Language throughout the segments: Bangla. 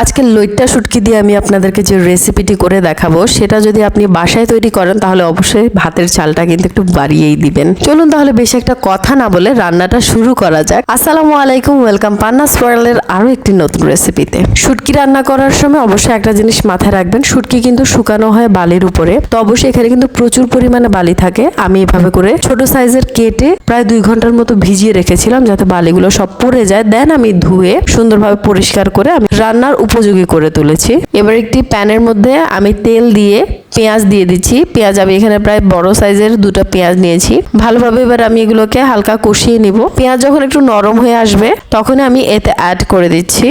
আজকে লইট্টা শুটকি দিয়ে আমি আপনাদেরকে যে রেসিপিটি করে দেখাবো সেটা যদি আপনি বাসায় তৈরি করেন তাহলে অবশ্যই ভাতের চালটা কিন্তু একটু বাড়িয়েই দিবেন। চলুন তাহলে বেশি একটা কথা না বলে রান্নাটা শুরু করা যাক। আসসালামু আলাইকুম, ওয়েলকাম পান্নাস ওয়ার্ল্ডের আরো একটি নতুন রেসিপিতে। শুটকি রান্না করার সময় অবশ্যই একটা জিনিস মাথায় রাখবেন, শুটকি কিন্তু শুকানো হয় বালির উপরে, তো অবশ্যই এখানে কিন্তু প্রচুর পরিমাণে বালি থাকে। আমি এভাবে করে ছোট সাইজের কেটে প্রায় 2 ঘন্টার মতো ভিজিয়ে রেখেছিলাম যাতে বালিগুলো সব পড়ে যায়। দেন আমি ধুয়ে সুন্দরভাবে পরিষ্কার করে আমি রান্নার উপযোগী করে তুলেছি। এবার একটি প্যানের মধ্যে আমি তেল দিয়ে পেঁয়াজ দিয়ে দিচ্ছি। পেঁয়াজ আমি এখানে প্রায় বড় সাইজের 2টা পেঁয়াজ নিয়েছি। ভালোভাবে এবার আমি এগুলোকে হালকা কষিয়ে নিব। পেঁয়াজ যখন একটু নরম হয়ে আসবে তখন আমি এতে অ্যাড করে দিচ্ছি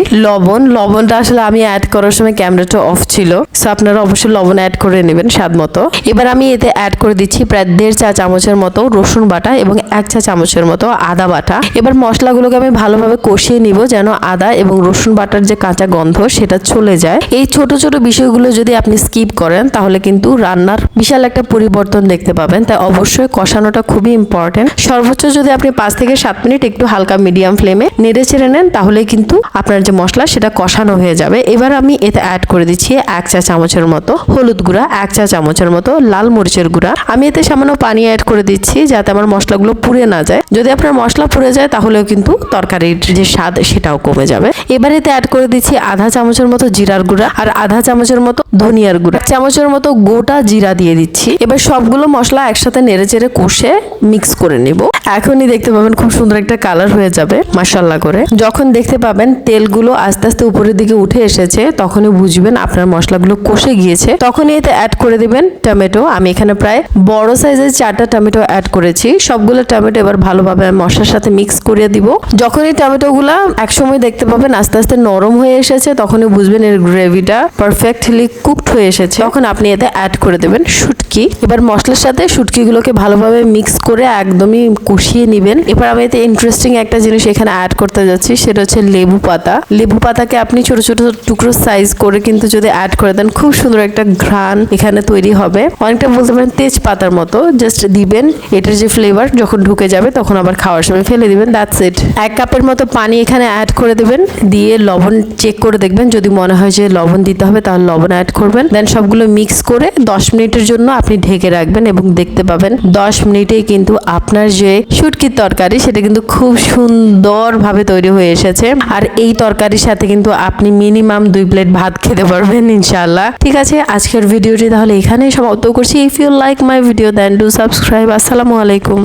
লবণটা আসলে আমি অ্যাড করার সময় ক্যামেরাটা অফ ছিল, সো আপনারা অবশ্যই লবণ অ্যাড করে নেবেন স্বাদ মতো। এবার আমি এতে অ্যাড করে দিচ্ছি প্রায় 1.5 চা চামচের মতো রসুন বাটা এবং 1 চা চামচের মতো আদা বাটা। এবার মশলাগুলোকে আমি ভালোভাবে কষিয়ে নিব যেন আদা এবং রসুন বাটার যে কাঁচা গন্ধ সেটা চলে যায়। এই ছোট ছোট বিষয়গুলো যদি আপনি স্কিপ করেন তাহলে কিন্তু রান্নার বিশাল একটা পরিবর্তন দেখতে পাবেন। তাই অবশ্যই কষানোটা খুবই ইম্পর্টেন্ট। সর্বোচ্চ যদি আপনি 5 থেকে 7 মিনিট একটু হালকা মিডিয়াম ফ্লেমে নেড়ে চেড়ে নেন তাহলে কিন্তু আপনার যে মশলা সেটা কষানো হয়ে যাবে। এবার আমি এতে অ্যাড করে দিচ্ছি 1 চা চামচের মতো হলুদ গুঁড়া, 1 চা চামচের মতো লাল মরিচের গুঁড়া। আমি এতে সামান্য পানি অ্যাড করে দিচ্ছি যাতে আমার মশলাগুলো পুড়ে না যায়। যদি আপনার মশলা পুড়ে যায় তাহলেও কিন্তু তরকারির যে স্বাদ সেটাও কমে যাবে। এবার এতে অ্যাড করে দিচ্ছি 1/2 চামচের মতো জিরার গুঁড়া আর 1/2 চামচের মতো ধনিয়ার গুঁড়া, চামচের মতো গোটা জিরা দিয়ে দিচ্ছি। এবার সবগুলো মশলা একসাথে নেড়ে চেড়ে কষে মিক্স করে নিব। এখনই দেখতে পাবেন খুব সুন্দর একটা কালার হয়ে যাবে মাশাআল্লাহ করে। যখন দেখতে পাবেন তেলগুলো আস্তে আস্তে উপরের দিকে উঠে এসেছে তখনই বুঝবেন আপনার মশলাগুলো কষে গিয়েছে। তখনই এতে অ্যাড করে দিবেন টমেটো। আমি এখানে প্রায় বড় সাইজের 4টা টমেটো অ্যাড করেছি। সবগুলো টমেটো এবার ভালোভাবে মশলার সাথে মিক্স করে দিব। যখন এই টমেটোগুলো একসময় দেখতে পাবেন আস্তে আস্তে নরম হয়ে এসেছে তখনই বুঝবেন এর গ্রেভিটা পারফেক্টলি কুকড হয়ে এসেছে। তখন আপনি এতে অ্যাড করে দেবেন শুটকি। এবার মশলার সাথে শুটকিগুলোকে ভালোভাবে মিক্স করে একদমই কষিয়ে নেবেন। এবার আমি এতে ইন্টারেস্টিং একটা জিনিস এখানে অ্যাড করতে যাচ্ছি, সেটা হচ্ছে লেবু পাতা। লেবু পাতাকে আপনি ছোট ছোট টুকরো সাইজ করে কিন্তু যদি অ্যাড করে দেন খুব সুন্দর একটা ঘ্রাণ এখানে তৈরি হবে। অনেকটা বলতে পারেন তেজপাতার মতো। জাস্ট দিবেন, এটার যে ফ্লেভার যখন ঢুকে যাবে তখন আবার খাওয়ার সময় ফেলে দিবেন। That's it. 1 কাপের মতো পানি এখানে অ্যাড করে দেবেন, দিয়ে লবণ চেক করে দেখবেন। যদি মনে হয় যে লবণ দিতে হবে তাহলে লবণ অ্যাড করবেন। দেন সবগুলো মিক্স করে 10 মিনিটের জন্য আপনি ঢেকে রাখবেন এবং দেখতে পাবেন 10 মিনিটেই কিন্তু আপনার যে শুটকির তরকারি সেটা কিন্তু খুব সুন্দরভাবে তৈরি হয়ে এসেছে। আর এই তরকারির সাথে কিন্তু আপনি মিনিমাম 2 প্লেট ভাত খেতে পারবেন ইনশাআল্লাহ। ঠিক আছে, আজকের ভিডিওটি তাহলে এখানেই সমাপ্ত করছি। If you like my video then do subscribe. আসসালামু আলাইকুম।